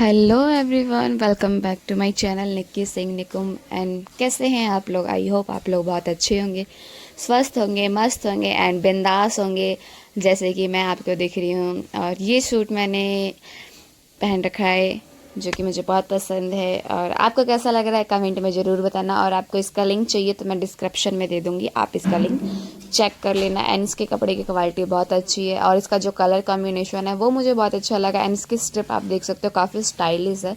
Hello everyone, welcome back to my channel Nikki Singh Nikum. And कैसे हैं आप लोग? आई होप आप लोग बहुत अच्छे होंगे, स्वस्थ होंगे, मस्त होंगे एंड बिंदास होंगे, जैसे कि मैं आपको दिख रही हूँ। और ये सूट मैंने पहन रखा है जो कि मुझे बहुत पसंद है। और आपको कैसा लग रहा है कमेंट में ज़रूर बताना। और आपको इसका लिंक चाहिए तो मैं डिस्क्रिप्शन में दे दूँगी, आप इसका लिंक चेक कर लेना। एंड इसके कपड़े की क्वालिटी बहुत अच्छी है और इसका जो कलर कॉम्बिनेशन है वो मुझे बहुत अच्छा लगा। एंड इसकी स्ट्रिप आप देख सकते हो काफ़ी स्टाइलिश है,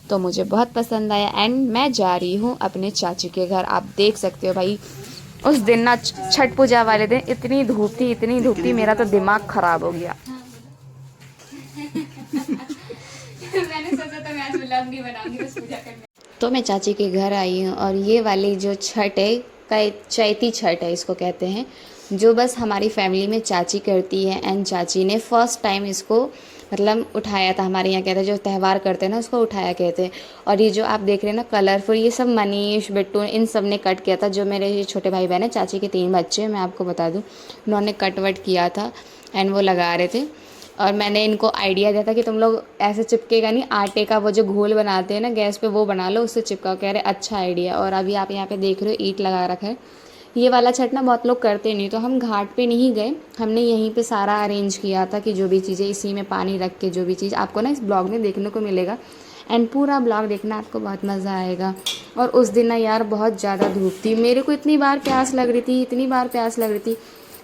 तो मुझे बहुत पसंद आया। एंड मैं जा रही हूँ अपने चाची के घर। आप देख सकते हो भाई, उस दिन ना छठ पूजा वाले दिन इतनी धूप थी, मेरा तो दिमाग ख़राब हो गया। मैंने सोचा था मैं आज व्लॉग नहीं बनाऊंगी, बस पूजा करने। तो मैं चाची के घर आई हूँ और ये वाली जो छठ है, चैती छठ है इसको कहते हैं, जो बस हमारी फैमिली में चाची करती है। एंड चाची ने फर्स्ट टाइम इसको मतलब उठाया था। हमारे यहाँ कहते हैं जो त्यौहार करते हैं ना उसको उठाया कहते हैं। और ये जो आप देख रहे हैं ना कलरफुल, ये सब मनीष बिट्टू इन सब ने कट किया था। जो मेरे ये छोटे भाई बहन है, चाची के 3 बच्चे हैं, मैं आपको बता दूँ, उन्होंने कट वट किया था एंड वो लगा रहे थे। और मैंने इनको आइडिया दिया था कि तुम लोग ऐसे चिपकेगा नहीं, आटे का वो जो घोल बनाते हैं ना गैस पे, वो बना लो, उससे चिपका। कह रहे अच्छा आइडिया। और अभी आप यहाँ पे देख रहे हो ईंट लगा रखा है। ये वाला छठ ना बहुत लोग करते नहीं, तो हम घाट पे नहीं गए, हमने यहीं पे सारा अरेंज किया था कि जो भी चीज़ें इसी में पानी रख के, जो भी चीज़ आपको ना इस ब्लॉग में देखने को मिलेगा। एंड पूरा ब्लॉग देखना, आपको बहुत मज़ा आएगा। और उस दिन ना यार बहुत ज़्यादा धूप थी, मेरे को इतनी बार प्यास लग रही थी, इतनी बार प्यास लग रही थी।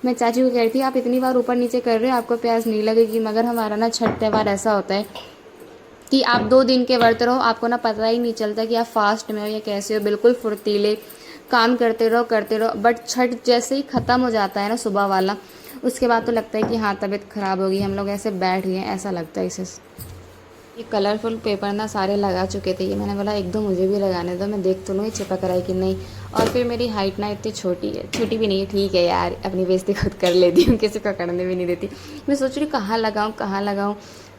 मैं चाची को कह रही थी आप इतनी बार ऊपर नीचे कर रहे हो, आपको प्यास नहीं लगेगी। मगर हमारा ना छठ त्यौहार ऐसा होता है कि आप 2 दिन के व्रत रहो, आपको ना पता ही नहीं चलता कि आप फास्ट में हो या कैसे हो, बिल्कुल फुर्तीले काम करते रहो। बट छठ जैसे ही ख़त्म हो जाता है ना सुबह वाला, उसके बाद तो लगता है कि हाँ तबीयत ख़राब होगी, हम लोग ऐसे बैठ गए, ऐसा लगता है इसे। ये कलरफुल पेपर ना सारे लगा चुके थे, ये मैंने बोला एक दो मुझे भी लगाने दो, मैं देख तो लूँ ये चिपक रहा है कि नहीं। और फिर मेरी हाइट ना इतनी छोटी है, छोटी भी नहीं है, ठीक है यार, अपनी बेइज्जती खुद कर लेती हूँ, किसी को करने भी नहीं देती। मैं सोच रही कहाँ लगाऊँ कहाँ लगाऊँ।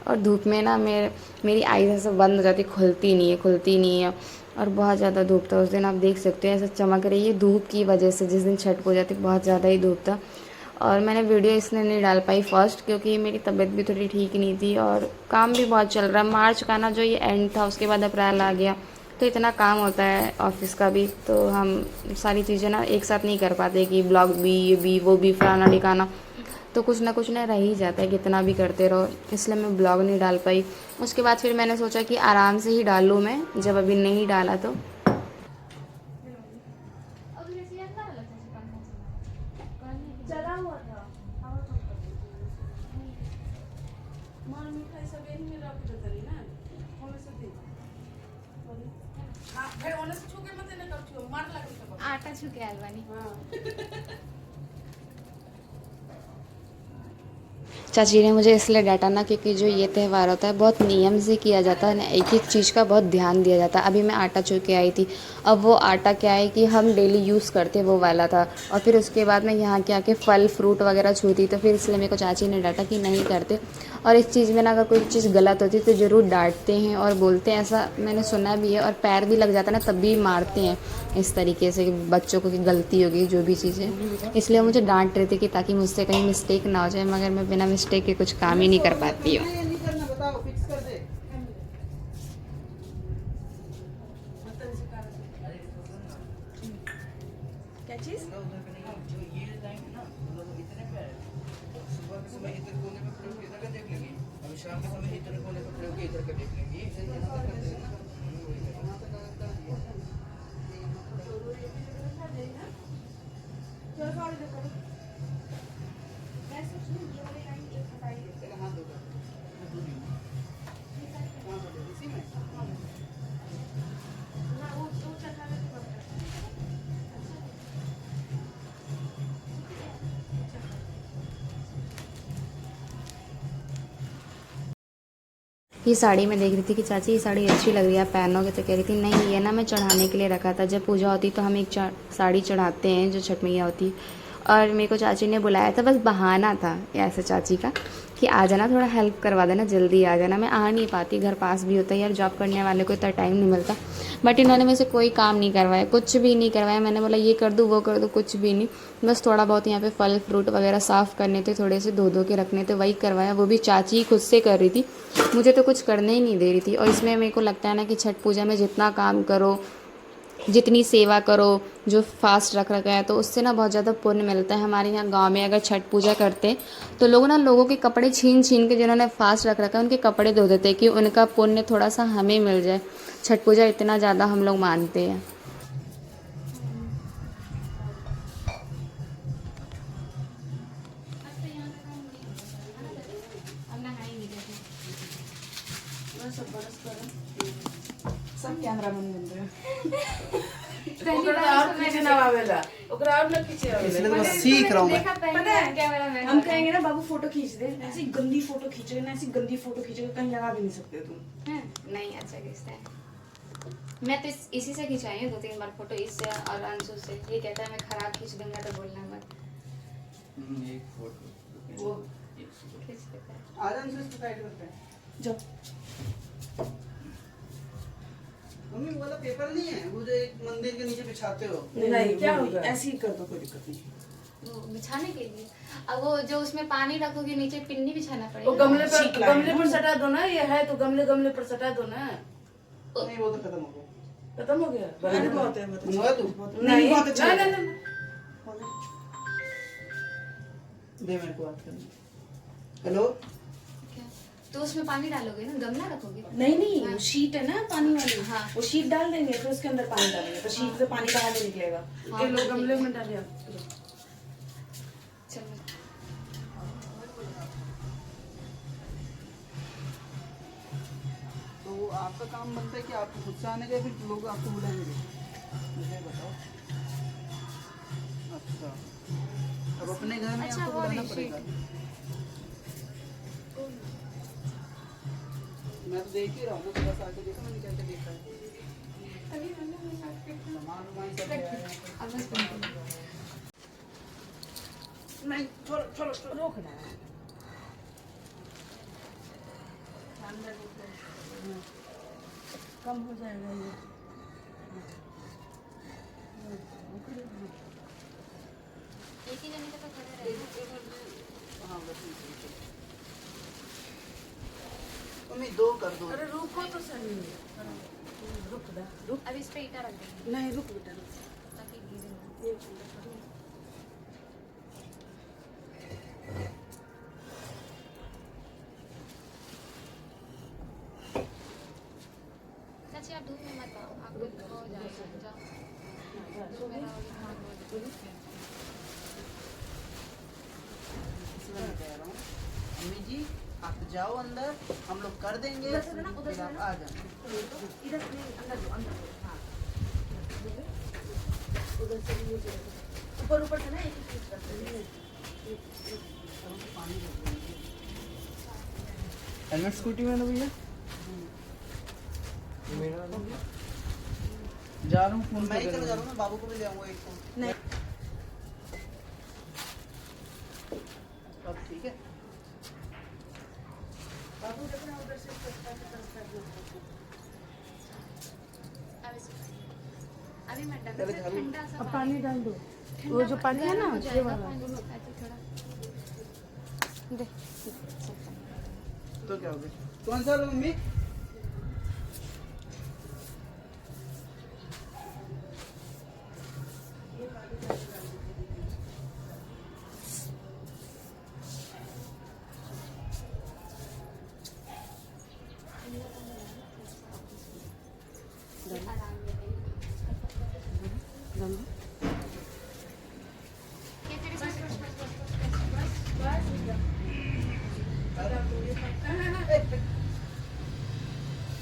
और धूप में ना मेरी आईज ऐसे बंद हो जाती, खुलती नहीं है। और बहुत ज़्यादा धूप था उस दिन, आप देख सकते हो ऐसा चमक रही है धूप की वजह से। जिस दिन छठ पूजा थी बहुत ज़्यादा ही धूप था। और मैंने वीडियो इसलिए नहीं डाल पाई फर्स्ट, क्योंकि मेरी तबीयत भी थोड़ी ठीक नहीं थी और काम भी बहुत चल रहा है। मार्च का ना जो ये एंड था, उसके बाद अप्रैल आ गया, तो इतना काम होता है ऑफिस का भी, तो हम सारी चीज़ें ना एक साथ नहीं कर पाते कि ब्लॉग भी, ये भी, वो भी, फलाना ठिकाना, तो कुछ ना कुछ ना रह ही जाता है कितना भी करते रहो। इसलिए मैं ब्लॉग नहीं डाल पाई। उसके बाद फिर मैंने सोचा कि आराम से ही डालूँ मैं, जब अभी नहीं डाला तो। चला हुआ था हवा कम कर मार मिठाई सब यही में रख देते रही ना होने से दे हां फिर होने से छूके मत ना कर मार लगे सब आटा छुके अलवानी। हां चाची ने मुझे इसलिए डांटा ना, क्योंकि जो ये त्यौहार होता है बहुत नियम से किया जाता है ना, एक एक चीज़ का बहुत ध्यान दिया जाता है। अभी मैं आटा चूर के आई थी, अब वो आटा क्या है कि हम डेली यूज़ करते वो वाला था। और फिर उसके बाद मैं यहाँ के आके फल फ्रूट वगैरह छूती, तो फिर इसलिए मेरे को चाची ने डांटा कि नहीं करते। और इस चीज़ में ना अगर कोई चीज़ गलत होती तो ज़रूर डांटते हैं और बोलते हैं, ऐसा मैंने सुना भी है। और पैर भी लग जाता है ना तब भी मारते हैं इस तरीके से कि बच्चों को की गलती होगी जो भी चीज़ें। इसलिए मुझे डांट रही थी कि ताकि मुझसे कहीं मिस्टेक ना हो जाए, मगर मैं बिना मिस्टेक के कुछ काम ही नहीं कर पाती हूँ। नहीं करना बताओ फिक्स कर दे क्या चीज शाम के समय इधर कोने पर खड़े होकर इधर का देख लेंगे ये साड़ी मैं देख रही थी कि चाची ये साड़ी अच्छी लग रही है, आप पहनोगे? तो कह रही थी नहीं ये ना मैं चढ़ाने के लिए रखा था, जब पूजा होती तो हम एक साड़ी चढ़ाते हैं जो छठ मैया होती। और मेरे को चाची ने बुलाया था, बस बहाना था ऐसे चाची का कि आ जाना, थोड़ा हेल्प करवा देना, जल्दी आ जाना। मैं आ नहीं पाती, घर पास भी होता है यार, जॉब करने वाले को इतना टाइम नहीं मिलता। बट इन्होंने मेरे से कोई काम नहीं करवाया, कुछ भी नहीं करवाया। मैंने बोला ये कर दूँ वो कर दूँ, कुछ भी नहीं। बस थोड़ा बहुत यहाँ पे फल फ्रूट वगैरह साफ़ करने थे, थोड़े से धो धो के रखने थे, वही करवाया। वो भी चाची खुद से कर रही थी, मुझे तो कुछ करने ही नहीं दे रही थी। और इसमें मेरे को लगता है ना कि छठ पूजा में जितना काम करो, जितनी सेवा करो, जो फास्ट रख रखा है, तो उससे ना बहुत ज़्यादा पुण्य मिलता है। हमारे यहाँ गांव में अगर छठ पूजा करते हैं तो लोग ना लोगों के कपड़े छीन छीन के, जिन्होंने फास्ट रख रखा है उनके कपड़े धो देते हैं कि उनका पुण्य थोड़ा सा हमें मिल जाए। छठ पूजा इतना ज़्यादा हम लोग मानते हैं। सब कैमरामैन बन रहे हैं। ओकरा और खींचे ना आवेला, ओकरा और ना खींचे आवेला। इसलिए तो मैं सीख रहा हूँ मैं। पता है हम कहेंगे ना बाबू फोटो खींच दे, ऐसी गंदी फोटो खींचेगा ना, ऐसी गंदी फोटो खींचेगा, कहीं लगा भी नहीं सकते तुम। नहीं अच्छा खींचता है। मैं तो इसी से खिंचाई हूँ 2-3 बार फोटो, इससे और अंशु से। ये कहता है मैं खराब खींच दूंगा तो बोलना मत। एक फोटो वो खींच देता है। आराम से इसको साइड करते हैं। जब मम्मी वो वाला पेपर नहीं है वो जो एक मंदिर के नीचे बिछाते हो? नहीं क्या होगा, ऐसे ही कर दो, कोई दिक्कत नहीं। वो बिछाने के लिए अब वो जो उसमें पानी रखोगे नीचे पिन्नी बिछाना वो पड़ेगा। गमले पर सटा दो ना, ये है तो गमले पर सटा दो ना। नहीं वो तो खत्म हो गया। खत्म हो गया, अरे बहुत है, बहुत मंगवा तू? नहीं बहुत अच्छा नहीं लगा। नहीं दे मेरे को बात करनी। हेलो क्या? तो उसमें पानी डालोगे ना, गमला रखोगे? नहीं, वो शीट है ना पानी वाली, हाँ। वो शीट डाल देंगे, फिर उसके अंदर पानी डालेंगे, तो शीट से पानी बाहर नहीं निकलेगा। हाँ, ये लोग ठीक है। गमले में डाले। चलो तो वो आपका काम बनता है कि आपको खुद से आने का, फिर लोग आपको बुलाएंगे? मुझे बताओ। अच्छा अब अपने घर में अच्छा, आपको वो बुलाना भी पड़ेगा। मैं तो देख ही रहा हूँ ना, थोड़ा सा आके देखो मैंने क्या क्या देखा है। सामान वामान सब ले आया है। अब बस बंद करो। नहीं छोड़ो रोक ना, कम हो जाएगा ये। एक ही जने का तो खड़ा रहेगा। हाँ बस ठीक है। मम्मी 2 कर दो। अरे रुको तो सही, रुक दा, रुक। अब इस पे ईटा रख देंगे नहीं रुक बेटा, रुक। ताकि गिरे ना। एक मिनट, रुक। चाची आप धूप में मत आओ, आपको हो जाएगा। जाओ मेरा हाथ बहुत इसलिए मैं कह रहा हूँ अम्मी जी आप जाओ अंदर, हम लोग कर देंगे, फिर आप आ जाना। इधर से नहीं, अंदर दो, अंदर दो। हाँ उधर से भी ऊपर से ना एक ही चीज करते हैं। हेलमेट स्कूटी में ना भैया, जा रहा हूँ फोन। मैं ही चला जा रहा हूँ, मैं बाबू को भी ले आऊँगा एक फोन। नहीं अब ठीक है। बाबू देखना उधर से अभी मत डालो, चलो, सिर्फ झाड़ू। ठंडा सा अब पानी डाल दो। ठंडा वो जो पानी है ना, गर्म हो ये जाएगा वाला। पानी, ऐसे थोड़ा दे। तो क्या हो गया? कौन सा लो मम्मी?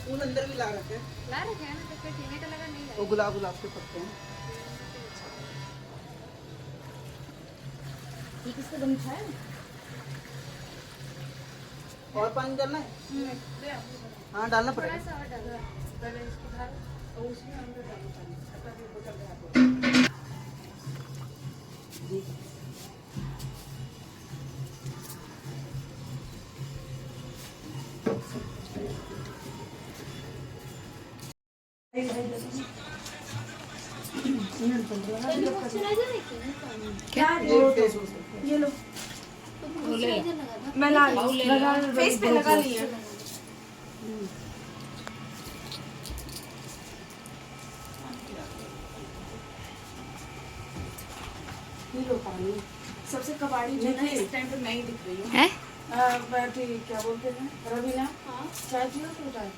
फूल अंदर भी ला रखे हैं। ला रखे हैं ना, तो फिर पीने का लगा नहीं वो गुलाब गुलाब के पत्ते हैं। ये किसका गमछा है? और पानी डालना है? हाँ डालना थोड़ा पड़ेगा। सा और डालो। पहले इसको डालो और उसमें अंदर डालो पानी, ताकि बोतल में हाथ ये लो मैं लगा फेस पे लगा लिया। ये लो पानी। सबसे कबाड़ी जो ना इस टाइम पे मैं ही दिख रही हूँ। है बैठी क्या बोलते हैं रवीना। चाय पियो तो चाय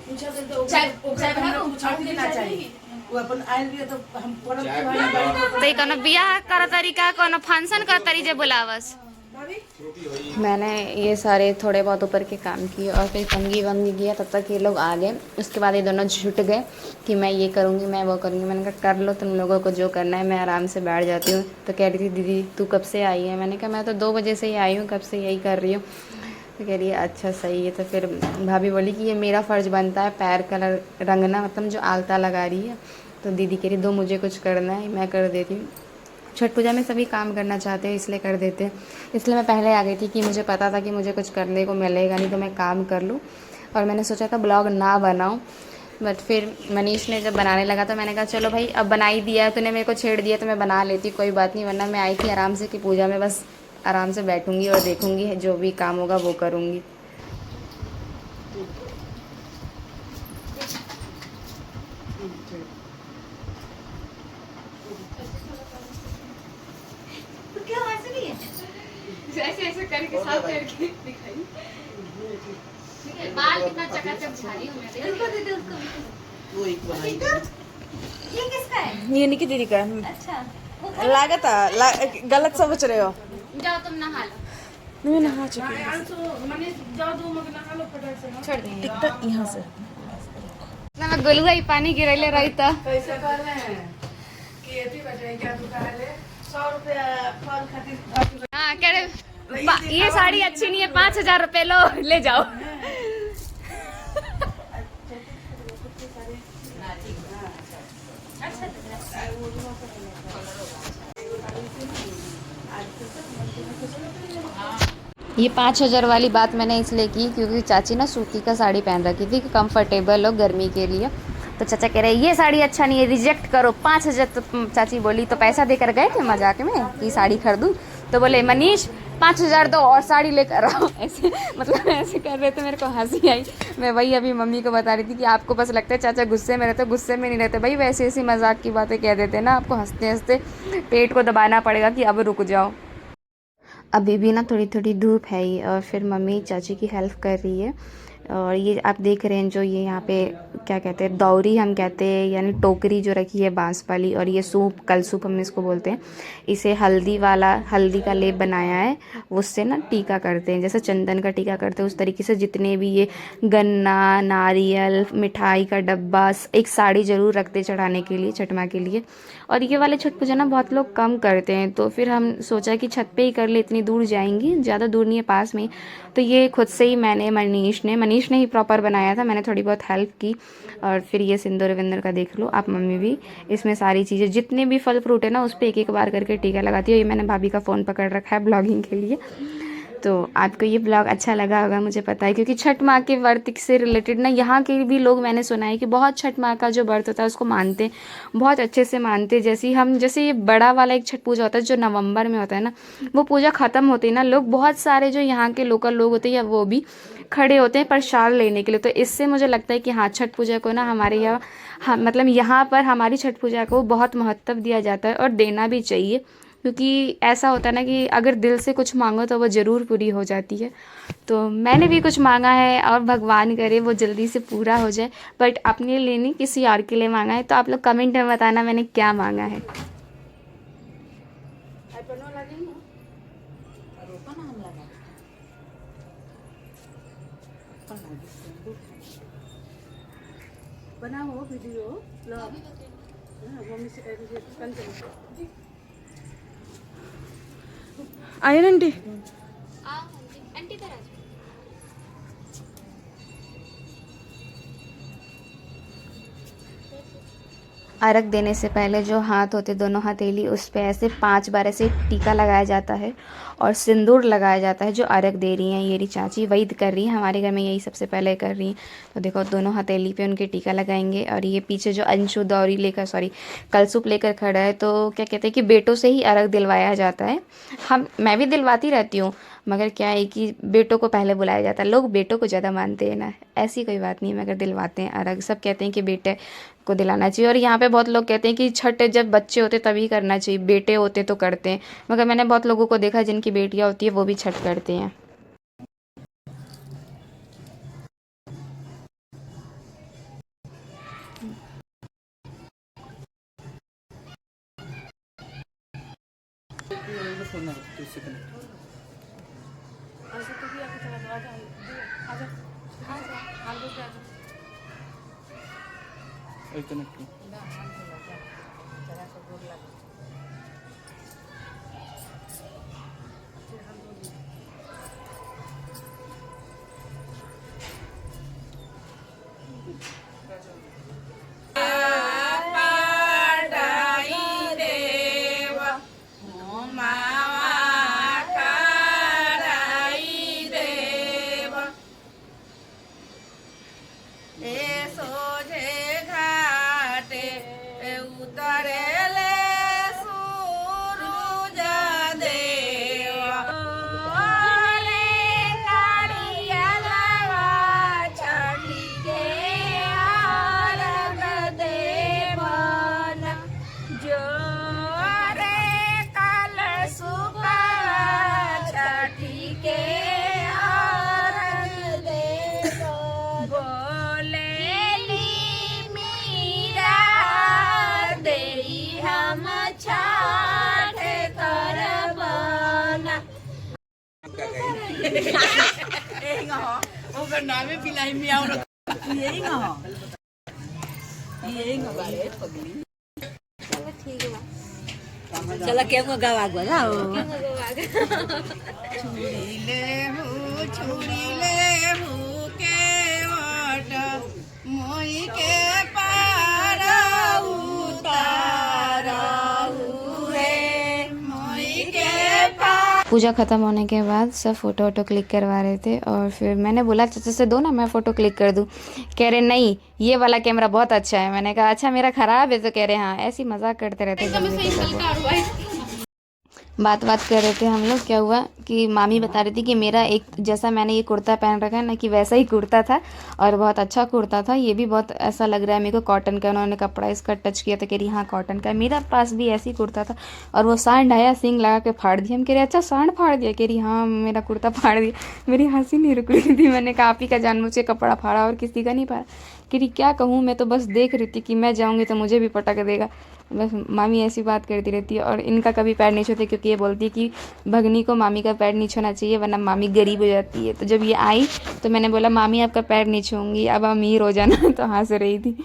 पूछा तो चाय पूछा देना चाहिए। वो अपन आयल भी तो हम पर्व तो कोनो बियाह कर तरीका कोनो फंक्शन कर तरी जे बुलावस। मैंने ये सारे थोड़े बहुत ऊपर के काम किए और फिर कंगी वंगी किया, तब तक ये लोग आ गए। उसके बाद ये दोनों झुट गए कि मैं ये करूँगी मैं वो करूँगी। मैंने कहा कर लो तुम लोगों को जो करना है, मैं आराम से बैठ जाती हूँ। तो कह रही थी दीदी तू कब से आई है? मैंने कहा मैं तो 2 बजे से ही आई हूँ, कब से यही कर रही हूँ। तो कह रही है अच्छा सही है। तो फिर भाभी बोली कि ये मेरा फ़र्ज़ बनता है पैर का रंगना, मतलब जो आलता लगा रही है। तो दीदी कह रही दो मुझे कुछ करना है मैं कर देती हूँ। छठ पूजा में सभी काम करना चाहते हैं इसलिए कर देते हैं। इसलिए मैं पहले आ गई थी कि मुझे पता था कि मुझे कुछ करने को मिलेगा नहीं, तो मैं काम कर लूँ। और मैंने सोचा था ब्लॉग ना बनाऊँ, बट फिर मनीष ने जब बनाने लगा तो मैंने कहा चलो भाई अब बना ही दिया है, तूने मेरे को छेड़ दिया तो मैं बना लेती, कोई बात नहीं। वरना मैं आई थी आराम से कि पूजा में बस आराम से बैठूँगी और देखूँगी, जो भी काम होगा वो करूँगी। ऐसे ऐसे करके साफ करके दिखाई। बाल कितना चकाचक झाड़ी हूं मैं। वो एक बनाई है। ये किसका है? ये निकी दीदी का। अच्छा लागत गलत समझ रहे हो। जाओ तुम नहा लो। मैं नहा चुकी हूँ। छोड़ देंगे यहाँ से। मैं गोलुआ ही पानी गिरले रही था। कैसे कर रहे हैं कि ये भी बचाई क्या दुकान है 100 रुपया फल खातिर। हाँ कह रहे ये साड़ी अच्छी नहीं है, 5000 रुपए लो ले जाओ। ये 5000 वाली बात मैंने इसलिए की क्योंकि चाची ना सूती का साड़ी पहन रखी थी कि कंफर्टेबल हो गर्मी के लिए। तो चाचा कह रहे ये साड़ी अच्छा नहीं है, रिजेक्ट करो। 5000 तो चाची बोली तो पैसा देकर गए थे मजाक में कि साड़ी खरीदूँ। तो बोले मनीष 5000 दो और साड़ी लेकर आओ। ऐसे मतलब ऐसे कर रहे थे, मेरे को हंसी आई। मैं वही अभी मम्मी को बता रही थी कि आपको बस लगता है चाचा गुस्से में रहते, गुस्से में नहीं रहते भाई, वैसे ऐसी मजाक की बातें कह देते ना, आपको हंसते हंसते पेट को दबाना पड़ेगा कि अब रुक जाओ। अभी भी ना थोड़ी थोड़ी धूप है ही और फिर मम्मी चाची की हेल्प कर रही है। और ये आप देख रहे हैं जो ये यहाँ पे क्या कहते हैं, दौरी हम कहते हैं, यानी टोकरी जो रखी है बांस वाली। और ये सूप, कल सूप हम इसको बोलते हैं। इसे हल्दी का लेप बनाया है, उससे ना टीका करते हैं, जैसे चंदन का टीका करते हैं उस तरीके से। जितने भी ये गन्ना, नारियल, मिठाई का डब्बा, एक साड़ी ज़रूर रखते चढ़ाने के लिए, छठ माँ के लिए। और ये वाले छठ पूजा ना बहुत लोग कम करते हैं, तो फिर हम सोचा कि छत पे ही कर ले, इतनी दूर जाएंगी, ज़्यादा दूर नहीं है, पास में। तो ये खुद से ही मनीष ने ही प्रॉपर बनाया था, मैंने थोड़ी बहुत हेल्प की। और फिर ये सिंदूर विंदूर का देख लो आप, मम्मी भी इसमें सारी चीज़ें, जितने भी फल फ्रूट है ना उस पर एक बार करके टीका लगाती है। ये मैंने भाभी का फ़ोन पकड़ रखा है ब्लॉगिंग के लिए। तो आपको ये ब्लॉग अच्छा लगा होगा मुझे पता है, क्योंकि छठ माँ के व्रत से रिलेटेड ना यहाँ के भी लोग, मैंने सुना है कि बहुत छठ माँ का जो व्रत होता है उसको मानते हैं, बहुत अच्छे से मानते हैं। जैसे ये बड़ा वाला एक छठ पूजा होता है जो नवंबर में होता है ना, वो पूजा ख़त्म होती है ना, लोग बहुत सारे जो यहाँ के लोकल लोग होते हैं या वो भी खड़े होते हैं प्रसाद लेने के लिए। तो इससे मुझे लगता है कि हाँ, छठ पूजा को ना हमारे यहाँ, हाँ मतलब यहाँ पर हमारी छठ पूजा को बहुत महत्व दिया जाता है और देना भी चाहिए। क्योंकि ऐसा होता है ना कि अगर दिल से कुछ मांगो तो वो ज़रूर पूरी हो जाती है। तो मैंने भी कुछ मांगा है और भगवान करे वो जल्दी से पूरा हो जाए, बट अपने लिए नहीं, किसी और के लिए मांगा है। तो आप लोग कमेंट में बताना मैंने क्या मांगा है। बनाओ वीडियो आए ना आंटी। आंटी इधर आ जाओ। अर्घ देने से पहले जो हाथ होते दोनों हथेली उस पे ऐसे 5 बार ऐसे टीका लगाया जाता है और सिंदूर लगाया जाता है। जो अर्घ दे रही हैं ये रही चाची, वही कर रही हैं, हमारे घर में यही सबसे पहले कर रही हैं। तो देखो दोनों हथेली पे उनके टीका लगाएंगे। और ये पीछे जो अंशु दौरी लेकर कलसूप लेकर खड़ा है, तो क्या कहते हैं कि बेटों से ही अर्घ दिलवाया जाता है। मैं भी दिलवाती रहती हूँ, मगर क्या है कि बेटों को पहले बुलाया जाता है। लोग बेटों को ज़्यादा मानते हैं ना, ऐसी कोई बात नहीं है, मगर दिलवाते हैं अर्घ। सब कहते हैं कि बेटे को दिलाना चाहिए। और यहाँ पे बहुत लोग कहते हैं कि छठ जब बच्चे होते तभी करना चाहिए, बेटे होते तो करते हैं, मगर मैंने बहुत लोगों को देखा जिनकी बेटियाँ होती है वो भी छठ करते हैं। चलो क्या को गवा गवा छुरी ले के वाट मोई के पार उतारा रे मोई के पार। पूजा ख़त्म होने के बाद सब फ़ोटो वोटो क्लिक करवा रहे थे और फिर मैंने बोला चाचा से दो ना, मैं फ़ोटो क्लिक कर दूँ। कह रहे नहीं ये वाला कैमरा बहुत अच्छा है। मैंने कहा अच्छा मेरा ख़राब है, तो कह रहे हाँ। ऐसी मजाक करते रहते। बात कर रहे थे हम लोग। क्या हुआ कि मामी बता रही थी कि मेरा एक जैसा मैंने ये कुर्ता पहन रखा है ना, कि वैसा ही कुर्ता था और बहुत अच्छा कुर्ता था। ये भी बहुत ऐसा लग रहा है मेरे को कॉटन का। उन्होंने कपड़ा इसका टच किया तो कह रही हाँ कॉटन का। मेरा पास भी ऐसी कुर्ता था और वो सांड आया, सिंग लगा के फाड़ दिया। हम कह रहे अच्छा सांड फाड़ दिया? कह रही हाँ मेरा कुर्ता फाड़ दिया। मेरी हंसी नहीं रुक रही थी। मैंने कहा आप ही का जानबूझ के कपड़ा फाड़ा और किसी का नहीं फाड़ा। कह रही क्या कहूँ, मैं तो बस देख रही थी कि मैं जाऊँगी तो मुझे भी पटक देगा। बस मामी ऐसी बात करती रहती है। और इनका कभी पैर नहीं छूते, क्योंकि ये बोलती है कि भगनी को मामी का पैर नहीं छूना चाहिए वरना मामी गरीब हो जाती है। तो जब ये आई तो मैंने बोला मामी आपका पैर नहीं छूऊंगी, अब अमीर हो जाना। तो हंस रही थी।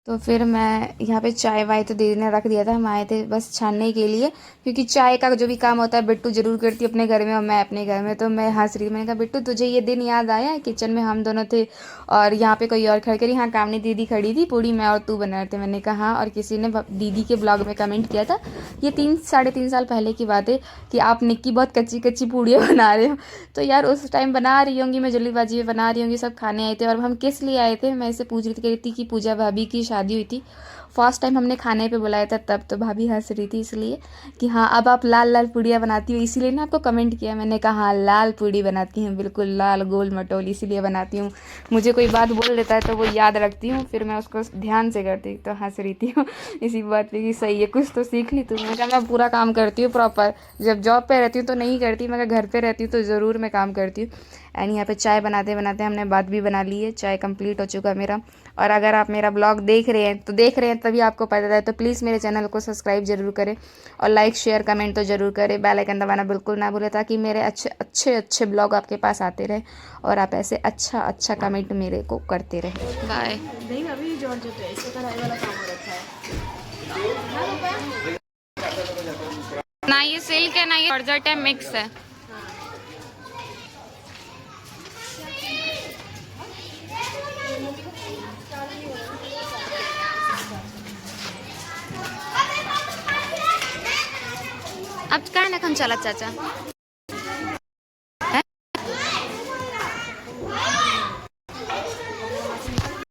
तो फिर मैं यहाँ पे चाय वाय तो दीदी ने रख दिया था, हम आए थे बस छानने के लिए, क्योंकि चाय का जो भी काम होता है बिट्टू जरूर करती है अपने घर में और मैं अपने घर में। तो मैं हंस रही, मैंने कहा बिट्टू तुझे ये दिन याद आया किचन में हम दोनों थे और यहाँ पे कोई और खड़ी करी? हाँ कामनी दीदी खड़ी थी, पूड़ी मैं और तू बना रहे थे। मैंने कहा हाँ। और किसी ने दीदी के ब्लॉग में कमेंट किया था, ये 3-3.5 साल पहले की बात है, कि आप निक्की बहुत कच्ची कच्ची पूड़ियाँ बना रहे हो। तो यार उस टाइम बना रही होंगी, मैं जल्दीबाजी में बना रही होंगी, सब खाने आए थे। और हम किस लिए आए थे मैं इससे पूछ रही थी कि पूजा भाभी की शादी हुई थी, फर्स्ट टाइम हमने खाने पे बुलाया था तब। तो भाभी हंस रही थी इसलिए कि हाँ अब आप लाल लाल पूड़ियाँ बनाती हो, इसीलिए ना आपको कमेंट किया। मैंने कहा हाँ लाल पूड़ी बनाती हूँ, बिल्कुल लाल गोल मटोल, इसीलिए बनाती हूँ। मुझे कोई बात बोल देता है तो वो याद रखती हूँ, फिर मैं उसको ध्यान से करती। तो हंस रही थी इसी बात पे कि सही है, कुछ तो सीख ली तू। मैंने कहा मैं पूरा काम करती हूँ प्रॉपर, जब जॉब पे रहती हूँ तो नहीं करती, मगर घर पे रहती हूँ तो ज़रूर मैं काम करती हूँ। एंड यहाँ पे चाय बनाते बनाते हमने बात भी बना ली है, चाय कंप्लीट हो चुका मेरा। और अगर आप मेरा ब्लॉग देख रहे हैं तभी आपको पता है, तो प्लीज़ मेरे चैनल को सब्सक्राइब जरूर करें और लाइक शेयर कमेंट तो ज़रूर करें। बेल आइकन दबाना बिल्कुल ना भूलें, ताकि मेरे अच्छे ब्लॉग आपके पास आते रहे और आप ऐसे अच्छा कमेंट मेरे को करते रहे। बाय। नहीं अभी जॉर्जेट है, इसका कढ़ाई वाला काम हो रखा है ना, ये सिल्क है ना ये जॉर्जेट है, मिक्स है। अब कहाँ नखन चला चाचा